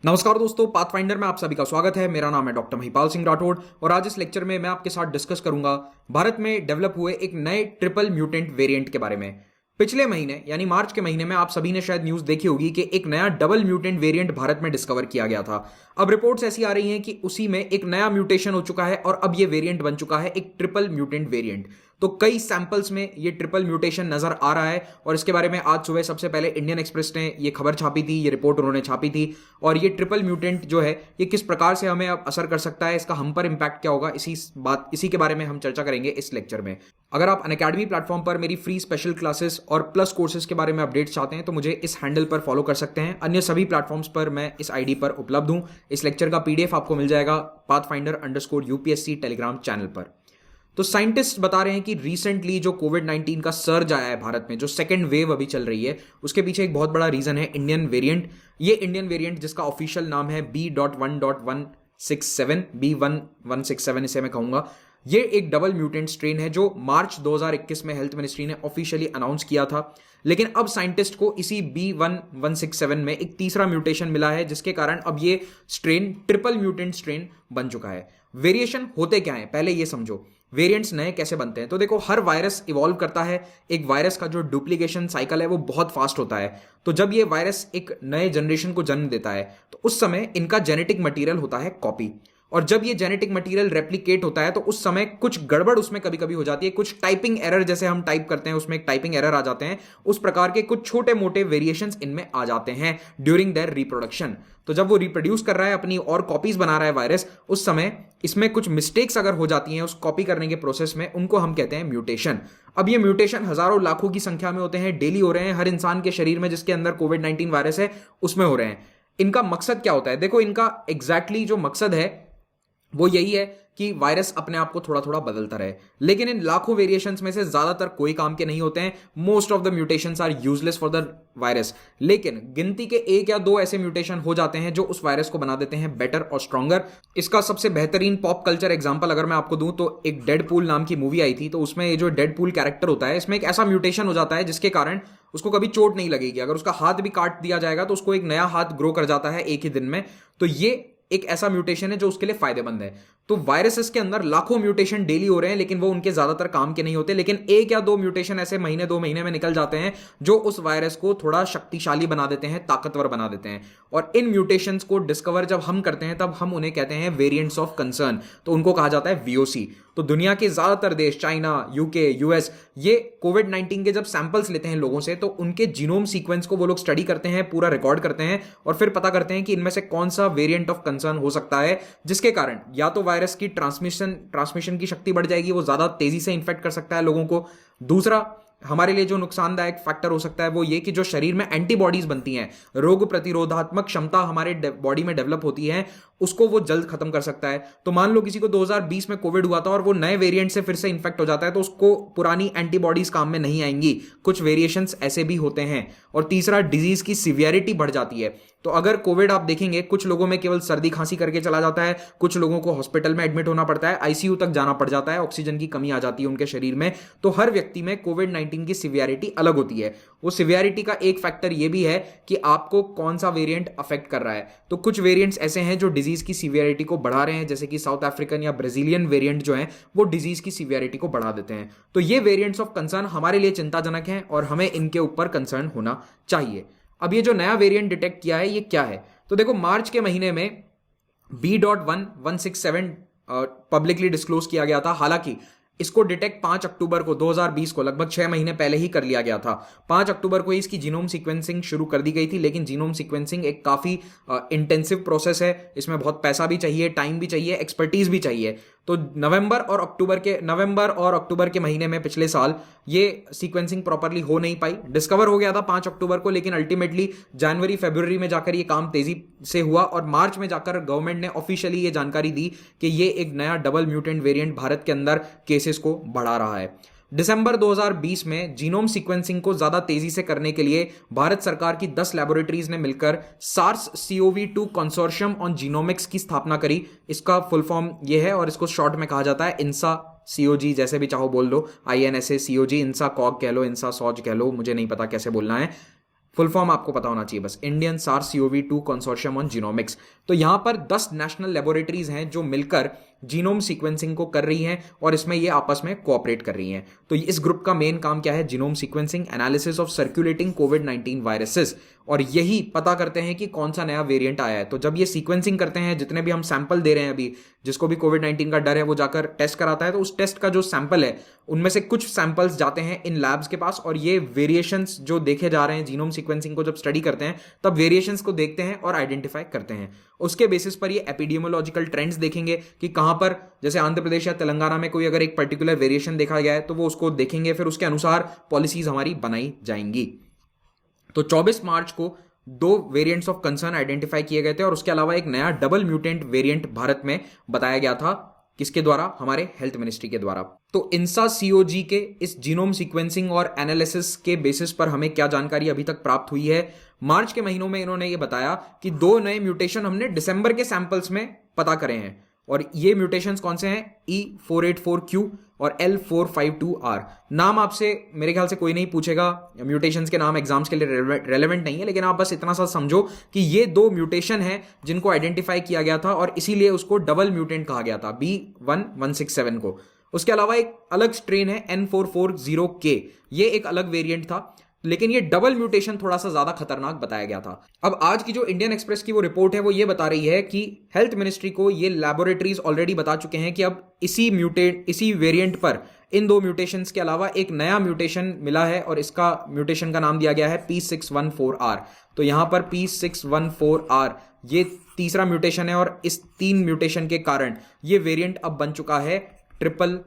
नमस्कार दोस्तों, पाथफाइंडर में आप सभी का स्वागत है। मेरा नाम है डॉक्टर महिपाल सिंह राठौड़ और आज इस लेक्चर में मैं आपके साथ डिस्कस करूंगा भारत में डेवलप हुए एक नए ट्रिपल म्यूटेंट वेरिएंट के बारे में। पिछले महीने यानी मार्च के महीने में आप सभी ने शायद न्यूज देखी होगी कि एक नया डबल म्यूटेंट वेरिएंट भारत में डिस्कवर किया गया था। अब रिपोर्ट्स ऐसी आ रही हैं कि उसी में एक नया म्यूटेशन हो चुका है और अब ये वेरिएंट बन चुका है एक ट्रिपल म्यूटेंट वेरिएंट। तो कई सैंपल्स में ये ट्रिपल म्यूटेशन नजर आ रहा है और इसके बारे में आज सुबह सबसे पहले इंडियन एक्सप्रेस ने ये खबर छापी थी, ये रिपोर्ट उन्होंने छापी थी। और ये ट्रिपल म्यूटेंट जो है ये किस प्रकार से हमें अब असर कर सकता है, इसका हम पर इंपैक्ट क्या होगा, इसी के बारे में हम चर्चा करेंगे इस लेक्चर में। अगर आप अनअकैडमी प्लेटफॉर्म पर मेरी फ्री स्पेशल क्लासेस और प्लस कोर्सेज के बारे में अपडेट्स चाहते हैं तो मुझे इस हैंडल पर फॉलो कर सकते हैं। अन्य सभी प्लेटफॉर्म्स पर मैं इस आईडी पर उपलब्ध हूं। इस लेक्चर का पीडीएफ आपको मिल जाएगा pathfinder_UPSC टेलीग्राम चैनल पर। तो साइंटिस्ट बता रहे हैं कि रिसेंटली जो कोविड-19 का सर्ज आया है भारत में, जो सेकेंड वेव अभी चल रही है, उसके पीछे एक बहुत बड़ा रीजन है इंडियन वेरिएंट। ये इंडियन वेरिएंट जिसका ऑफिशियल नाम है B.1.167, B1167 इसे मैं कहूंगा, ये एक डबल म्यूटेंट स्ट्रेन है जो मार्च 2021 में हेल्थ मिनिस्ट्री ने ऑफिशियली अनाउंस किया था। लेकिन अब साइंटिस्ट को इसी B1167 में एक तीसरा म्यूटेशन मिला है जिसके कारण अब ये स्ट्रेन ट्रिपल म्यूटेंट स्ट्रेन बन चुका है। वेरिएशन होते क्या है पहले ये समझो। वेरिएंट्स नए कैसे बनते हैं? तो देखो, हर वायरस इवॉल्व करता है। एक वायरस का जो डुप्लीकेशन साइकिल है वो बहुत फास्ट होता है। तो जब ये वायरस एक नए जनरेशन को जन्म देता है तो उस समय इनका जेनेटिक मटेरियल होता है कॉपी। और जब ये जेनेटिक मटेरियल रेप्लिकेट होता है तो उस समय कुछ गड़बड़ उसमें कभी कभी हो जाती है। कुछ टाइपिंग एरर, जैसे हम टाइप करते हैं उसमें एक टाइपिंग एरर आ जाते हैं, उस प्रकार के कुछ छोटे मोटे वेरिएशंस इनमें आ जाते हैं ड्यूरिंग देयर रिप्रोडक्शन। तो जब वो रिप्रोड्यूस कर रहा है, अपनी और कॉपीज बना रहा है वायरस, उस समय इसमें कुछ मिस्टेक्स अगर हो जाती हैं उस कॉपी करने के प्रोसेस में, उनको हम कहते हैं म्यूटेशन। अब ये म्यूटेशन हजारों लाखों की संख्या में होते हैं, डेली हो रहे हैं। हर इंसान के शरीर में जिसके अंदर कोविड-19 वायरस है उसमें हो रहे हैं। इनका मकसद क्या होता है? देखो, इनका एग्जैक्टली जो मकसद है वो यही है कि वायरस अपने आप को थोड़ा थोड़ा बदलता रहे। लेकिन इन लाखों वेरिएशंस में से ज्यादातर कोई काम के नहीं होते हैं। Most of the mutations are useless for the virus. लेकिन गिनती के एक या दो ऐसे म्यूटेशन हो जाते हैं जो उस वायरस को बना देते हैं बेटर और स्ट्रॉन्गर। इसका सबसे बेहतरीन पॉप कल्चर एग्जांपल अगर मैं आपको दूं तो एक डेडपूल नाम की मूवी आई थी, तो उसमें ये जो डेडपूल कैरेक्टर होता है, इसमें एक ऐसा म्यूटेशन हो जाता है जिसके कारण उसको कभी चोट नहीं लगेगी। अगर उसका हाथ भी काट दिया जाएगा तो उसको एक नया हाथ ग्रो कर जाता है एक ही दिन में। तो ये एक ऐसा म्यूटेशन है जो उसके लिए फायदेमंद है। तो वायरसेस के अंदर लाखों म्यूटेशन डेली हो रहे हैं लेकिन वो उनके ज्यादातर काम के नहीं होते। लेकिन एक या दो म्यूटेशन ऐसे महीने दो महीने में निकल जाते हैं जो उस वायरस को थोड़ा शक्तिशाली बना देते हैं, ताकतवर बना देते हैं। और इन म्यूटेशंस को डिस्कवर जब हम करते हैं तब हम उन्हें कहते हैं वेरिएंट्स ऑफ कंसर्न। तो उनको कहा जाता है VOC। तो दुनिया के ज्यादातर देश, चाइना, यूके, US, ये कोविड-19 के जब सैंपल्स लेते हैं लोगों से तो उनके जीनोम सीक्वेंस को वो लोग स्टडी करते हैं, पूरा रिकॉर्ड करते हैं और फिर पता करते हैं कि इनमें से कौन सा वेरिएंट ऑफ कंसर्न हो सकता है जिसके कारण या तो वायरस की ट्रांसमिशन की शक्ति बढ़ जाएगी, वो ज्यादा तेजी से इन्फेक्ट कर सकता है लोगों को। दूसरा, हमारे लिए जो नुकसानदायक फैक्टर हो सकता है वो ये कि जो शरीर में एंटीबॉडीज बनती हैं, रोग प्रतिरोधात्मक क्षमता हमारे बॉडी में डेवलप होती है, उसको वो जल्द खत्म कर सकता है। तो मान लो किसी को 2020 में कोविड हुआ था और वो नए वेरिएंट से फिर से इन्फेक्ट हो जाता है तो उसको पुरानी एंटीबॉडीज काम में नहीं आएंगी। कुछ वेरिएशंस ऐसे भी होते हैं। और तीसरा, डिजीज की सीवियरिटी बढ़ जाती है। तो अगर कोविड आप देखेंगे, कुछ लोगों में केवल सर्दी खांसी करके चला जाता है, कुछ लोगों को हॉस्पिटल में एडमिट होना पड़ता है, ICU तक जाना पड़ जाता है, ऑक्सीजन की कमी आ जाती है उनके शरीर में। तो हर व्यक्ति में कोविड-19 की सीवियरिटी अलग होती है। वो सीवियरिटी का एक फैक्टर ये भी है कि आपको कौन सा वेरिएंट अफेक्ट कर रहा है। तो कुछ वेरिएंट्स ऐसे हैं जो डिजीज की सीवियरिटी को बढ़ा रहे हैं, जैसे कि साउथ अफ्रीकन या ब्राजीलियन वेरिएंट जो है वो डिजीज की सीवियरिटी को बढ़ा देते हैं। तो ये वेरिएंट्स ऑफ कंसर्न हमारे लिए चिंताजनक हैं और हमें इनके ऊपर कंसर्न होना चाहिए। अब ये जो नया वेरिएंट डिटेक्ट किया है ये क्या है? तो देखो, मार्च के महीने में B.1.167 पब्लिकली डिस्क्लोज किया गया था। हालांकि इसको डिटेक्ट 5 अक्टूबर को 2020 को, लगभग 6 महीने पहले ही कर लिया गया था। 5 अक्टूबर को ही इसकी जीनोम सीक्वेंसिंग शुरू कर दी गई थी। लेकिन जीनोम सीक्वेंसिंग एक काफी इंटेंसिव प्रोसेस है। इसमें बहुत पैसा भी चाहिए, टाइम भी चाहिए, एक्सपर्टीज भी चाहिए। तो नवंबर और अक्टूबर के महीने में पिछले साल ये सीक्वेंसिंग प्रॉपरली हो नहीं पाई। डिस्कवर हो गया था 5 अक्टूबर को, लेकिन अल्टीमेटली जनवरी फरवरी में जाकर ये काम तेजी से हुआ और मार्च में जाकर गवर्नमेंट ने ऑफिशियली ये जानकारी दी कि ये एक नया डबल म्यूटेंट वेरिएंट भारत के अंदर केसेस को बढ़ा रहा है। दिसंबर 2020 में जीनोम सीक्वेंसिंग को ज्यादा तेजी से करने के लिए भारत सरकार की 10 लैबोरेटरीज ने मिलकर SARS-CoV-2 कंसोर्शियम ऑन जीनोमिक्स की स्थापना करी। इसका फुल फॉर्म ये है और इसको शॉर्ट में कहा जाता है INSA COG, जैसे भी चाहो बोल लो, INSA COG, INSA COG कह लो, INSA SOG कह लो, मुझे नहीं पता कैसे बोलना है। फुल फॉर्म आपको पता होना चाहिए बस, Indian SARS-CoV-2 consortium on genomics. तो यहां पर 10 नेशनल लेबोरेटरीज हैं जो मिलकर जीनोम सीक्वेंसिंग को कर रही हैं और इसमें ये आपस में कोऑपरेट कर रही हैं। तो इस ग्रुप का मेन काम क्या है? Genome sequencing, analysis of circulating covid viruses, और यही पता करते हैं कि कौन सा नया वेरिएंट आया है। तो जब ये सीक्वेंसिंग करते हैं, जितने भी हम सैंपल दे रहे हैं अभी, जिसको भी कोविड-19 का डर है वो जाकर टेस्ट कराता है, तो उस टेस्ट का जो सैंपल है उनमें से कुछ सैंपल्स जाते हैं इन लैब्स के पास, और ये वेरिएशंस जो देखे जा रहे हैं जीनोम सीक्वेंसिंग को जब स्टडी करते हैं तब वेरिएशंस को देखते हैं और आइडेंटिफाई करते हैं। उसके बेसिस पर ये एपिडेमियोलॉजिकल ट्रेंड्स देखेंगे कि कहां पर, जैसे आंध्र प्रदेश या तेलंगाना में कोई अगर एक पर्टिकुलर वेरिएशन देखा गया है तो वो उसको देखेंगे, फिर उसके अनुसार पॉलिसीज हमारी बनाई जाएंगी। तो 24 मार्च को 2 वेरिएंट्स ऑफ कंसर्न आइडेंटिफाई किए गए थे और उसके अलावा एक नया डबल म्यूटेंट वेरिएंट भारत में बताया गया था। किसके द्वारा? हमारे हेल्थ मिनिस्ट्री के द्वारा। तो इंसा COG के इस जीनोम सीक्वेंसिंग और एनालिसिस के बेसिस पर हमें क्या जानकारी अभी तक प्राप्त हुई है? मार्च के महीनों में इन्होंने ये बताया कि 2 नए म्यूटेशन हमने दिसंबर के सैंपल्स में पता करे हैं, और ये म्यूटेशंस कौन से हैं? E484Q और L452R। नाम आपसे मेरे ख्याल से कोई नहीं पूछेगा, म्यूटेशंस के नाम एग्जाम्स के लिए रेलेवेंट नहीं है, लेकिन आप बस इतना सा समझो कि ये 2 म्यूटेशन हैं जिनको आइडेंटिफाई किया गया था और इसीलिए उसको डबल म्यूटेंट कहा गया था, B1167 को। उसके अलावा एक अलग स्ट्रेन है N440K, ये एक अलग वेरिएंट था, लेकिन ये डबल म्यूटेशन थोड़ा सा ज्यादा खतरनाक बताया गया था। अब आज की जो इंडियन एक्सप्रेस की वो रिपोर्ट है वो ये बता रही है कि हेल्थ मिनिस्ट्री को ये लैबोरेटरीज ऑलरेडी बता चुके हैं कि अब इसी वेरिएंट पर इन 2 म्यूटेशंस के अलावा एक नया म्यूटेशन मिला है और इसका म्यूटेशन का नाम दिया गया है P614R। तो यहां पर P614R ये तीसरा म्यूटेशन है और इस 3 म्यूटेशन के कारण ये वेरिएंट अब बन चुका है ट्रिपल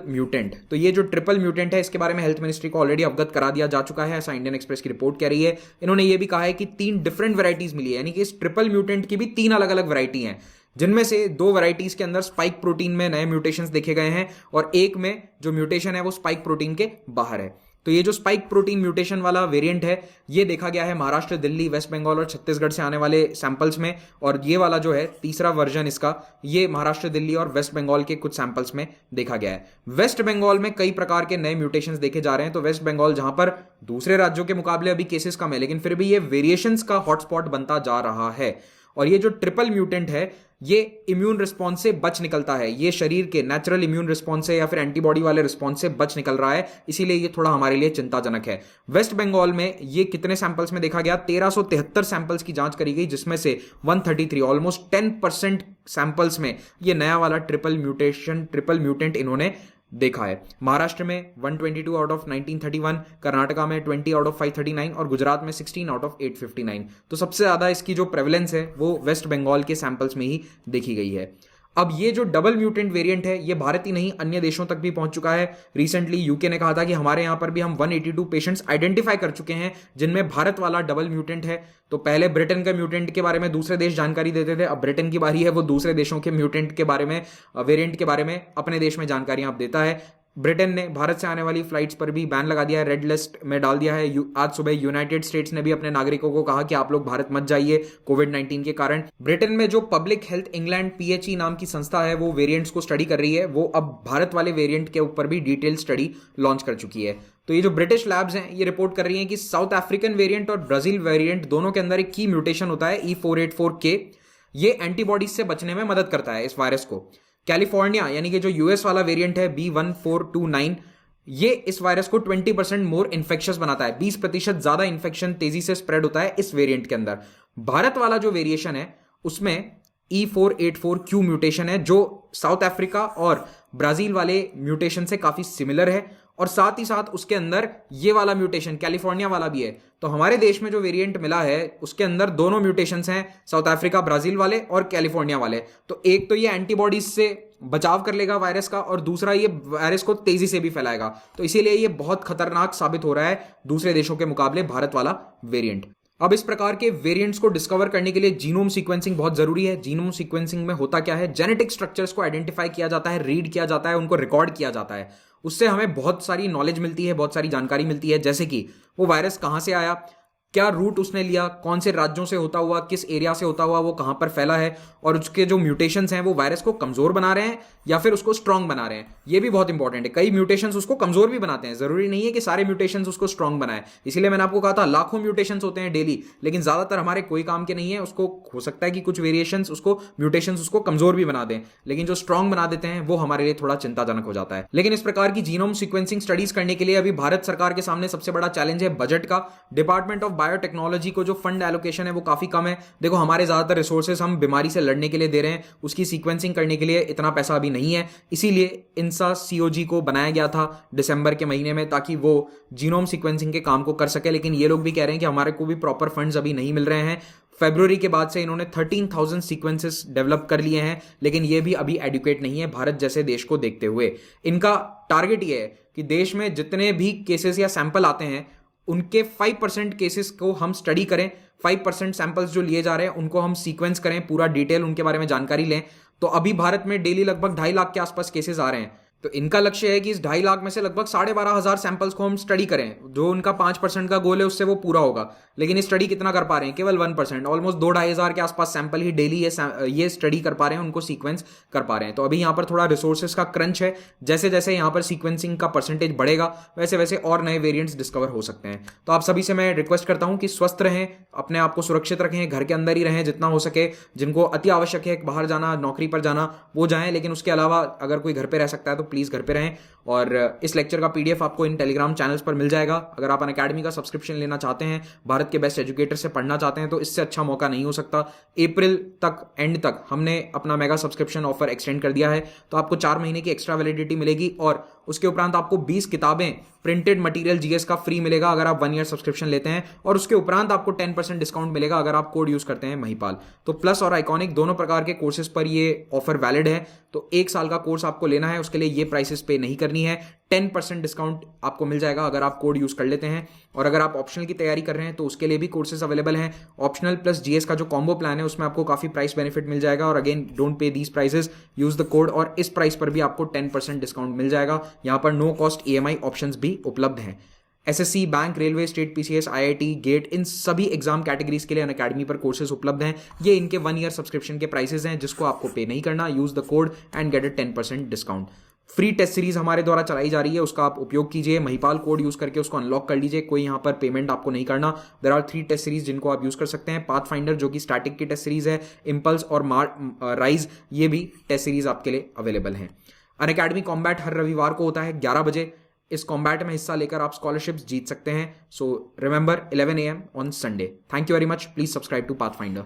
म्यूटेंट। तो ये जो ट्रिपल म्यूटेंट है इसके बारे में हेल्थ मिनिस्ट्री को ऑलरेडी अवगत करा दिया जा चुका है, ऐसा इंडियन एक्सप्रेस की रिपोर्ट कह रही है। इन्होंने ये भी कहा है कि 3 डिफरेंट वैरायटीज मिली है, यानी कि इस ट्रिपल म्यूटेंट की भी 3 अलग अलग वैरायटी हैं, जिनमें से 2 वैरायटीज के अंदर स्पाइक प्रोटीन में नए म्यूटेशंस देखे गए हैं और एक में जो म्यूटेशन है वो स्पाइक प्रोटीन के बाहर है। तो ये जो स्पाइक प्रोटीन म्यूटेशन वाला वेरिएंट है ये देखा गया है महाराष्ट्र, दिल्ली, वेस्ट बंगाल और छत्तीसगढ़ से आने वाले सैंपल्स में, और ये वाला जो है तीसरा वर्जन इसका, ये महाराष्ट्र, दिल्ली और वेस्ट बंगाल के कुछ सैंपल्स में देखा गया है। वेस्ट बंगाल में कई प्रकार के नए म्यूटेशंस देखे जा रहे हैं। तो वेस्ट बंगाल जहां पर दूसरे राज्यों के मुकाबले अभी केसेस कम है, लेकिन फिर भी ये वेरिएशंस का हॉटस्पॉट बनता जा रहा है। और ये जो ट्रिपल म्यूटेंट है ये इम्यून रिस्पॉन्स से बच निकलता है, ये शरीर के नेचुरल इम्यून रिस्पॉन्स से या फिर एंटीबॉडी वाले रिस्पॉन्स से बच निकल रहा है, इसीलिए ये थोड़ा हमारे लिए चिंताजनक है। वेस्ट बंगाल में ये कितने सैंपल्स में देखा गया? 1373 सैंपल्स की जांच करी गई, जिसमें से 133 ऑलमोस्ट 10% सैंपल्स में ये नया वाला ट्रिपल म्यूटेंट इन्होंने देखा है। महाराष्ट्र में 122 आउट ऑफ 1931, कर्नाटका में 20 आउट ऑफ 539 और गुजरात में 16 आउट ऑफ 859। तो सबसे ज्यादा इसकी जो प्रेवलेंस है वो वेस्ट बंगाल के सैंपल्स में ही देखी गई है। अब ये जो डबल म्यूटेंट वेरिएंट है ये भारत ही नहीं अन्य देशों तक भी पहुंच चुका है। रिसेंटली यूके ने कहा था कि हमारे यहां पर भी हम 182 पेशेंट्स आइडेंटिफाई कर चुके हैं जिनमें भारत वाला डबल म्यूटेंट है। तो पहले ब्रिटेन के म्यूटेंट के बारे में दूसरे देश जानकारी देते थे, अब ब्रिटेन की बारी है वो दूसरे देशों के म्यूटेंट के बारे में, वेरिएंट के बारे में अपने देश में जानकारियां अब देता है। ब्रिटेन ने भारत से आने वाली फ्लाइट्स पर भी बैन लगा दिया है, रेड लिस्ट में डाल दिया है। आज सुबह यूनाइटेड स्टेट्स ने भी अपने नागरिकों को कहा कि आप लोग भारत मत जाइए कोविड-19 के कारण। ब्रिटेन में जो पब्लिक हेल्थ इंग्लैंड PHE नाम की संस्था है वो वेरिएंट्स को स्टडी कर रही है, वो अब भारत वाले वेरिएंट के ऊपर भी डिटेल स्टडी लॉन्च कर चुकी है। तो ये जो ब्रिटिश लैब्स हैं ये रिपोर्ट कर रही हैं कि साउथ अफ्रीकन वेरिएंट और ब्राजील वेरिएंट दोनों के अंदर एक की म्यूटेशन होता है E484K। ये एंटीबॉडीज से बचने में मदद करता है इस वायरस को। कैलिफोर्निया यानी कि जो US वाला वेरिएंट है B1429, ये इस वायरस को 20% मोर इन्फेक्शियस बनाता है, 20% ज्यादा इन्फेक्शन तेजी से स्प्रेड होता है इस वेरिएंट के अंदर। भारत वाला जो वेरिएशन है उसमें E484Q म्यूटेशन है जो साउथ अफ्रीका और ब्राजील वाले म्यूटेशन से काफी सिमिलर है, और साथ ही साथ उसके अंदर ये वाला म्यूटेशन कैलिफोर्निया वाला भी है। तो हमारे देश में जो वेरिएंट मिला है उसके अंदर दोनों म्यूटेशंस हैं, साउथ अफ्रीका ब्राजील वाले और कैलिफोर्निया वाले। तो एक तो ये एंटीबॉडीज से बचाव कर लेगा वायरस का, और दूसरा ये वायरस को तेजी से भी फैलाएगा। तो इसीलिए ये बहुत खतरनाक साबित हो रहा है दूसरे देशों के मुकाबले भारत वाला वेरिएंट। अब इस प्रकार के वेरिएंट्स को डिस्कवर करने के लिए जीनोम सीक्वेंसिंग बहुत जरूरी है। जीनोम सीक्वेंसिंग में होता क्या है, जेनेटिक स्ट्रक्चर्स को आइडेंटिफाई किया जाता है, रीड किया जाता है, उनको रिकॉर्ड किया जाता है। उससे हमें बहुत सारी नॉलेज मिलती है, बहुत सारी जानकारी मिलती है, जैसे कि वो वायरस कहां से आया, क्या रूट उसने लिया, कौन से राज्यों से होता हुआ, किस एरिया से होता हुआ वो कहां पर फैला है, और उसके जो म्यूटेशंस हैं वो वायरस को कमजोर बना रहे हैं या फिर उसको स्ट्रांग बना रहे हैं, ये भी बहुत इंपॉर्टेंट है। कई म्यूटेशंस उसको कमजोर भी बनाते हैं, जरूरी नहीं है कि सारे म्यूटेशंस उसको स्ट्रांग बनाए। इसीलिए मैंने आपको कहा था लाखों म्यूटेशंस होते हैं डेली, लेकिन ज्यादातर हमारे कोई काम के नहीं है। उसको हो सकता है कि कुछ वेरिएशंस उसको म्यूटेशंस उसको कमजोर भी बना दें, लेकिन जो स्ट्रांग बना देते हैं वो हमारे लिए थोड़ा चिंताजनक हो जाता है। लेकिन इस प्रकार की जीनोम सीक्वेंसिंग स्टडीज करने के लिए अभी भारत सरकार के सामने सबसे बड़ा चैलेंज है बजट का। डिपार्टमेंट ऑफ बायोटेक्नोलॉजी को जो फंड एलोकेशन है वो काफी कम है। देखो, हमारे ज्यादातर रिसोर्सेज हम बीमारी से लड़ने के लिए दे रहे हैं, उसकी सीक्वेंसिंग करने के लिए इतना पैसा अभी नहीं है। इसीलिए इंसा सीओजी को बनाया गया था दिसंबर के महीने में, ताकि वो जीनोम सीक्वेंसिंग के काम को कर सके। लेकिन ये लोग भी कह रहे हैं कि हमारे को भी प्रॉपर फंड्स अभी नहीं मिल रहे हैं। फरवरी के बाद से इन्होंने 13,000 सीक्वेंसेस डेवलप कर लिए हैं, लेकिन ये भी अभी एडुकेट नहीं है भारत जैसे देश को देखते हुए। इनका टारगेट ये है कि देश में जितने भी केसेस या सैंपल आते हैं उनके 5% केसेस को हम स्टडी करें, 5% सैंपल्स जो लिए जा रहे हैं उनको हम सीक्वेंस करें, पूरा डिटेल उनके बारे में जानकारी लें। तो अभी भारत में डेली लगभग 2.5 लाख के आसपास केसेस आ रहे हैं। तो इनका लक्ष्य है कि इस 2.5 लाख में से लगभग 12,500 सैंपल्स को हम स्टडी करें। जो उनका 5% का गोल है उससे वो पूरा होगा, लेकिन स्टडी कितना कर पा रहे हैं? केवल 1%, ऑलमोस्ट 2-2,500 के आसपास सैंपल ही डेली ये स्टडी कर पा रहे हैं, उनको सीक्वेंस कर पा रहे हैं। तो अभी यहाँ पर थोड़ा रिसोर्सेज का क्रंच है। जैसे जैसे यहाँ पर सीक्वेंसिंग का परसेंटेज बढ़ेगा वैसे वैसे और नए वेरिएंट्स डिस्कवर हो सकते हैं। तो आप सभी से मैं रिक्वेस्ट करता हूँ कि स्वस्थ रहें, अपने आप को सुरक्षित रखें, घर के अंदर ही रहें जितना हो सके। जिनको अति आवश्यक है बाहर जाना, नौकरी पर जाना, वो जाएं, लेकिन उसके अलावा अगर कोई घर पे रह सकता है तो प्लीज घर पे रहें। और इस लेक्चर का पीडीएफ आपको इन टेलीग्राम चैनल्स पर मिल जाएगा। अगर आप अनअकैडमी का सब्सक्रिप्शन लेना चाहते हैं, भारत के बेस्ट एजुकेटर से पढ़ना चाहते हैं, तो इससे अच्छा मौका नहीं हो सकता। अप्रैल तक, एंड तक हमने अपना मेगा सब्सक्रिप्शन ऑफर एक्सटेंड कर दिया है, तो आपको 4 महीने की एक्स्ट्रा वैलिडिटी मिलेगी और उसके उपरांत आपको 20 किताबें प्रिंटेड मटेरियल जीएस का फ्री मिलेगा अगर आप 1 ईयर सब्सक्रिप्शन लेते हैं, और उसके उपरांत आपको 10% डिस्काउंट मिलेगा अगर आप कोड यूज करते हैं महिपाल। तो प्लस और आइकॉनिक दोनों प्रकार के कोर्सेज पर ये ऑफर वैलिड है। तो 1 साल का कोर्स आपको लेना है, उसके लिए ये प्राइसेस पे नहीं करनी है। 10% डिस्काउंट आपको मिल जाएगा अगर आप कोड यूज कर लेते हैं। और अगर आप ऑप्शनल की तैयारी कर रहे हैं तो उसके लिए भी कोर्सेज अवेलेबल हैं। ऑप्शनल प्लस जीएस का जो कॉम्बो प्लान है उसमें आपको काफी प्राइस बेनिफिट मिल जाएगा। और again, don't pay these prices, use the code, और इस प्राइस पर भी आपको 10% डिस्काउंट मिल जाएगा। यहाँ पर नो कॉस्ट ईएमआई ऑप्शंस भी उपलब्ध हैं। SSC, bank, railway, state PCS, IIT, GATE, इन सभी एग्जाम कैटेगरीज के लिए अनअकैडमी पर कोर्सेज उपलब्ध हैं। ये इनके 1 ईयर सब्सक्रिप्शन के प्राइसेस हैं जिसको आपको पे नहीं करना। Use the code and get a 10% discount. Free test series हमारे द्वारा चलाई जा रही है, उसका आप उपयोग कीजिए। महिपाल कोड यूज करके उसको अनलॉक कर लीजिए, कोई यहाँ पर पेमेंट आपको नहीं करना। देयर आर 3 टेस्ट सीरीज जिनको आप यूज कर सकते हैं। पाथफाइंडर जो कि स्टैटिक की टेस्ट सीरीज है, इंपल्स और राइज, ये भी टेस्ट सीरीज आपके लिए अवेलेबल हैं। अनअकैडमी कॉम्बैट हर रविवार को होता है 11 बजे। इस कॉम्बैट में हिस्सा लेकर आप स्कॉलरशिप्स जीत सकते हैं। So remember 11 AM on Sunday. Thank you very much. Please subscribe to pathfinder.